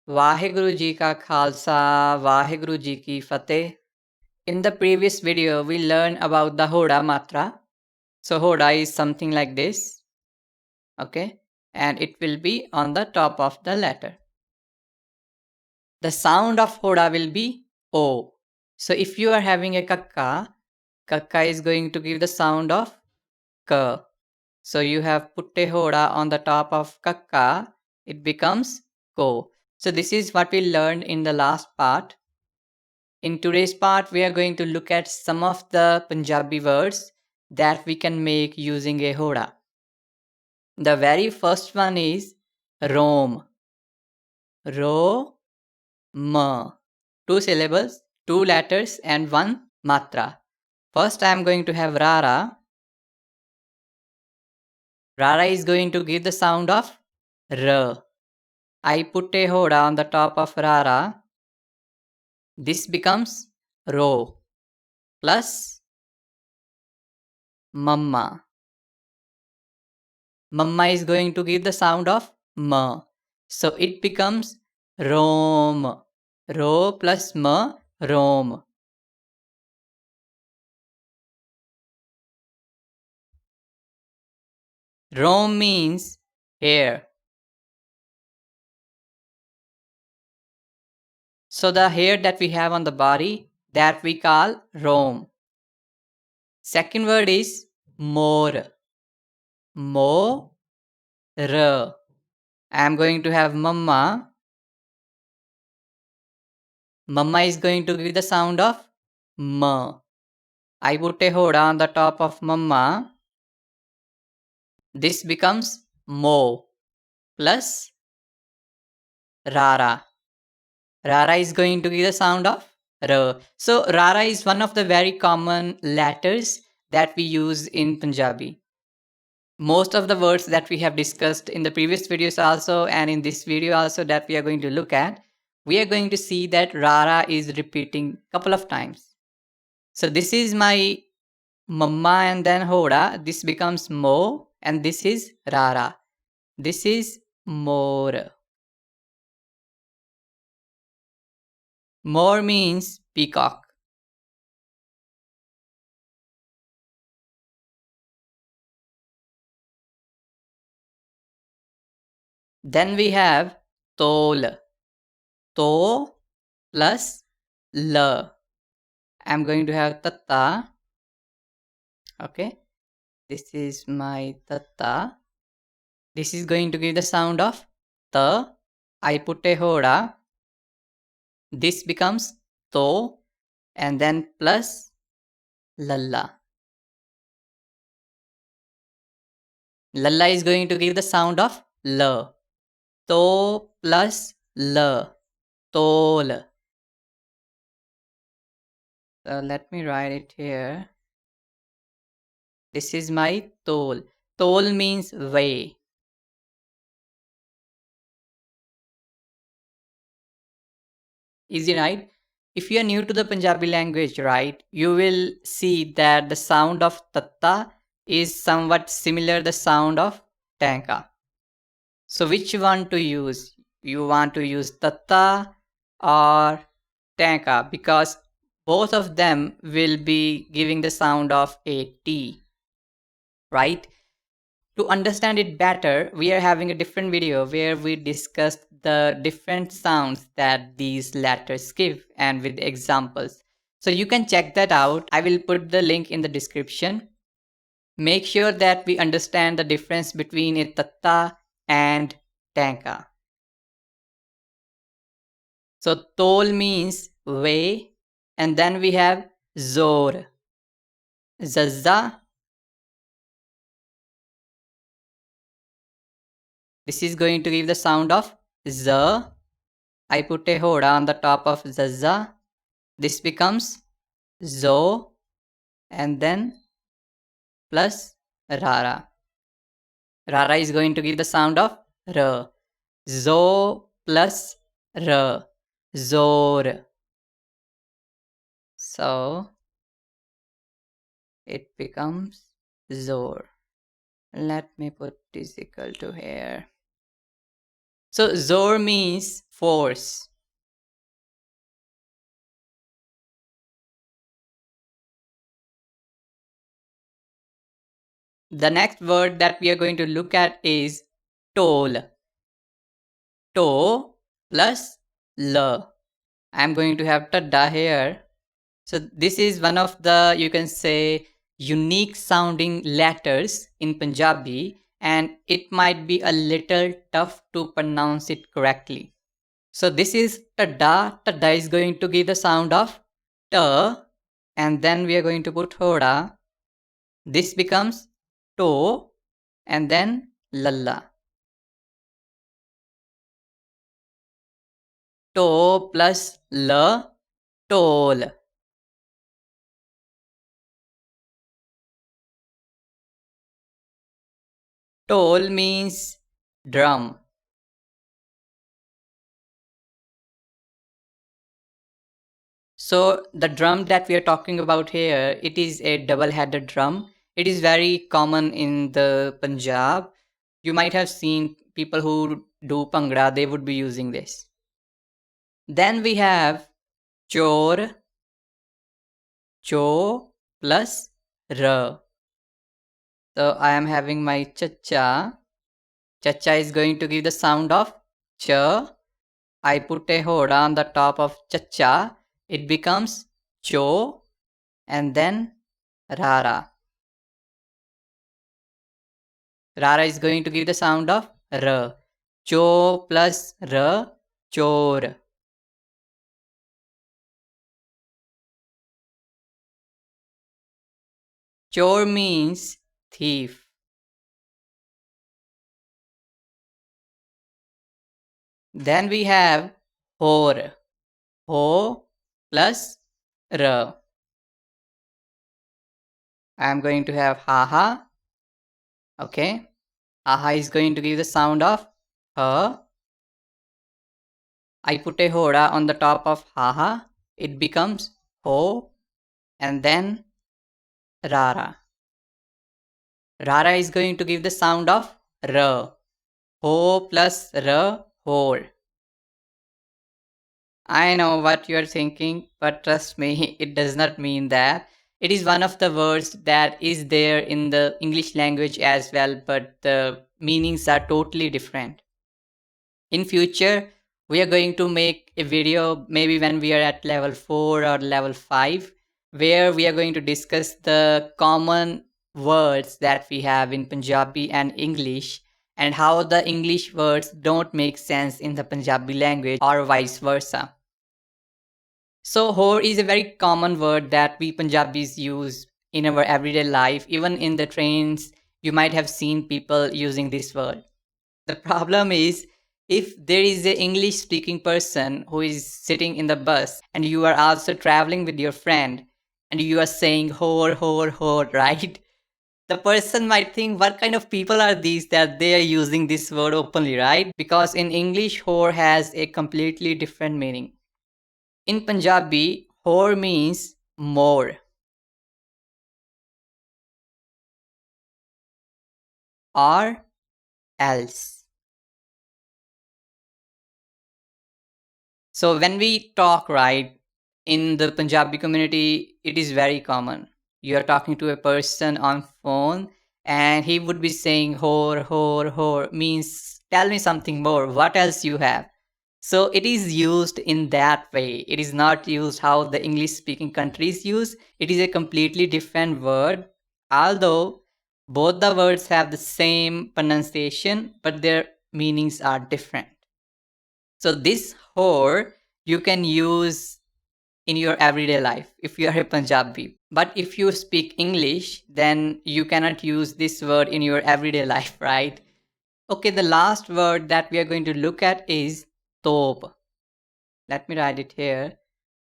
Vaheguru Ji Ka Khalsa, Vaheguru Ji Ki Fateh. In the previous video, we learned about the Horha Matra. So Horha is something like this, okay? And it will be on the top of the letter. The sound of Horha will be O. So if you are having a Kakka, Kakka is going to give the sound of K. So you have put a Horha on the top of Kakka, it becomes Ko. So this is what we learned in the last part. In today's part, we are going to look at some of the Punjabi words that we can make using a Horha. The very first one is Rom. Ro, ma. Two syllables, two letters, and one matra. First, I am going to have Rara. Rara is going to give the sound of R. I put a Horha on the top of Rara. This becomes Ro plus Mamma. Mamma is going to give the sound of Ma. So it becomes Rom. Ro plus Ma, Rom. Rom means hair. So the hair that we have on the body, that we call Rom. Second word is more. Mo, r. I am going to have Mamma. Mamma is going to give the sound of Ma. I put a Horha on the top of Mamma. This becomes Mo plus Rara. Rara is going to give the sound of R. So Rara is one of the very common letters that we use in Punjabi. Most of the words that we have discussed in the previous videos also and in this video also that we are going to look at, we are going to see that Rara is repeating a couple of times. So this is my Mamma and then Horha. This becomes Mo and this is Rara. This is more. More means peacock. Then we have tol. To plus l. I'm going to have tatta. Okay. This is my tatta. This is going to give the sound of ta. I put a Horha. This becomes to and then plus lalla. Lalla is going to give the sound of l. To plus l. Tol. So let me write it here. This is my tol. Tol means weigh. Easy, right? If you are new to the Punjabi language, right, you will see that the sound of tatta is somewhat similar the sound of tanka. So which one to use? You want to use tatta or tanka because both of them will be giving the sound of a T, right? To understand it better, we are having a different video where we discussed the different sounds that these letters give and with examples. So you can check that out. I will put the link in the description. Make sure that we understand the difference between a tatta and tanka. So tol means weigh, and then we have zor. Zazza. This is going to give the sound of z. I put a Horha on the top of zazza. This becomes zo and then plus rara. Rara is going to give the sound of r. Zo plus r. Zor. So it becomes zor. Let me put this equal to here. So zor means force. The next word that we are going to look at is toll. To plus l. I'm going to have tada here. So this is one of the, you can say, unique sounding letters in Punjabi, and it might be a little tough to pronounce it correctly. So this is tada. Tada is going to give the sound of t, and then we are going to put hoda. This becomes to, and then lalla. To plus l, toll. Toll means drum. So the drum that we are talking about here, it is a double-headed drum. It is very common in the Punjab. You might have seen people who do Pangra, they would be using this. Then we have chor, cho plus r. So I am having my chacha. Chacha is going to give the sound of ch. I put a hoda on the top of chacha. It becomes cho, and then rara. Rara is going to give the sound of r. Cho plus r, chor. Chor means thief. Then we have hor. Ho plus r. I am going to have haha. Okay. Haha is going to give the sound of ha. I put a hoda on the top of haha. It becomes ho, and then rara. Rara is going to give the sound of r. Ho plus r, hor. I know what you are thinking, but trust me, it does not mean that. It is one of the words that is there in the English language as well, but the meanings are totally different. In future, we are going to make a video maybe when we are at level 4 or level 5, where we are going to discuss the common words that we have in Punjabi and English, and how the English words don't make sense in the Punjabi language or vice versa. So, hor is a very common word that we Punjabis use in our everyday life. Even in the trains, you might have seen people using this word. The problem is, if there is a English speaking person who is sitting in the bus and you are also traveling with your friend and you are saying hor, right? The person might think, what kind of people are these that they are using this word openly, right? Because in English, hor has a completely different meaning. In Punjabi, hor means more or else. So when we talk, right, in the Punjabi community, it is very common. You are talking to a person on phone and he would be saying hor means tell me something more. What else you have? So it is used in that way. It is not used how the English speaking countries use. It is a completely different word. Although both the words have the same pronunciation, but their meanings are different. So this whore you can use in your everyday life if you are a Punjabi. But if you speak English, then you cannot use this word in your everyday life, right? Okay, the last word that we are going to look at is top. Let me write it here.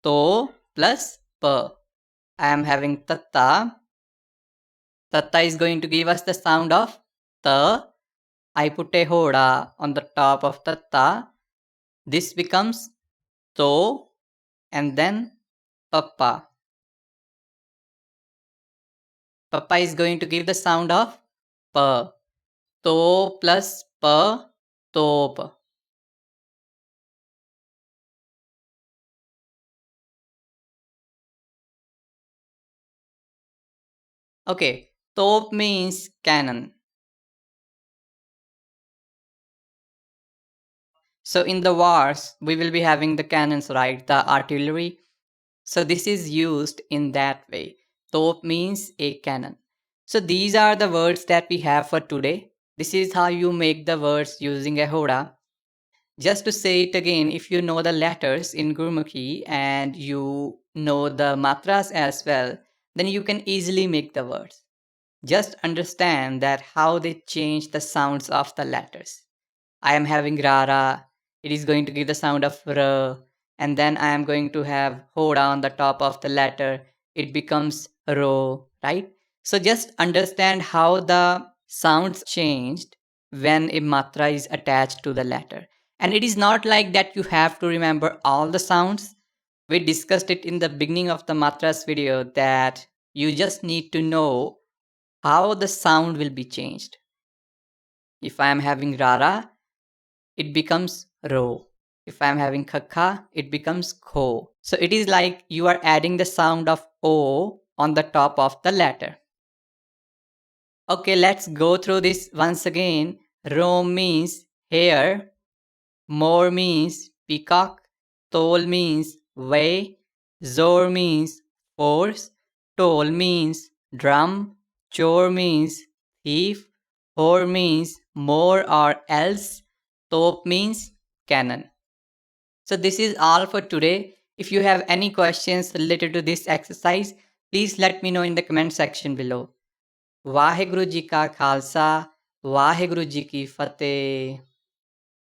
To plus p. I am having tatta. Tatta is going to give us the sound of ta. I put a hoda on the top of tatta. This becomes to, and then papa. Papa is going to give the sound of p. To plus p, top. Okay, top means cannon. So in the wars, we will be having the cannons, right? The artillery. So this is used in that way. Top means a cannon. So these are the words that we have for today. This is how you make the words using a hoda. Just to say it again, if you know the letters in Gurmukhi and you know the matras as well, then you can easily make the words. Just understand that how they change the sounds of the letters. I am having rara, it is going to give the sound of r, and then I am going to have hoda on the top of the letter, it becomes ro, right? So just understand how the sounds changed when a matra is attached to the letter. And it is not like that you have to remember all the sounds. We discussed it in the beginning of the matras video that you just need to know how the sound will be changed. If I am having rara, it becomes ro. If I'm having khakha, it becomes kho. So it is like you are adding the sound of o on the top of the letter. Okay, let's go through this once again. Ro means hare, more means peacock, tol means way, zor means force, tol means drum, chor means thief, hor means more or else, top means cannon. So this is all for today. If you have any questions related to this exercise, please let me know in the comment section below. Waheguru ji ਕਾ ਖਾਲਸਾ ਵਾਹਿਗੁਰੂ ਜੀ ਕੀ ਫਤਿਹ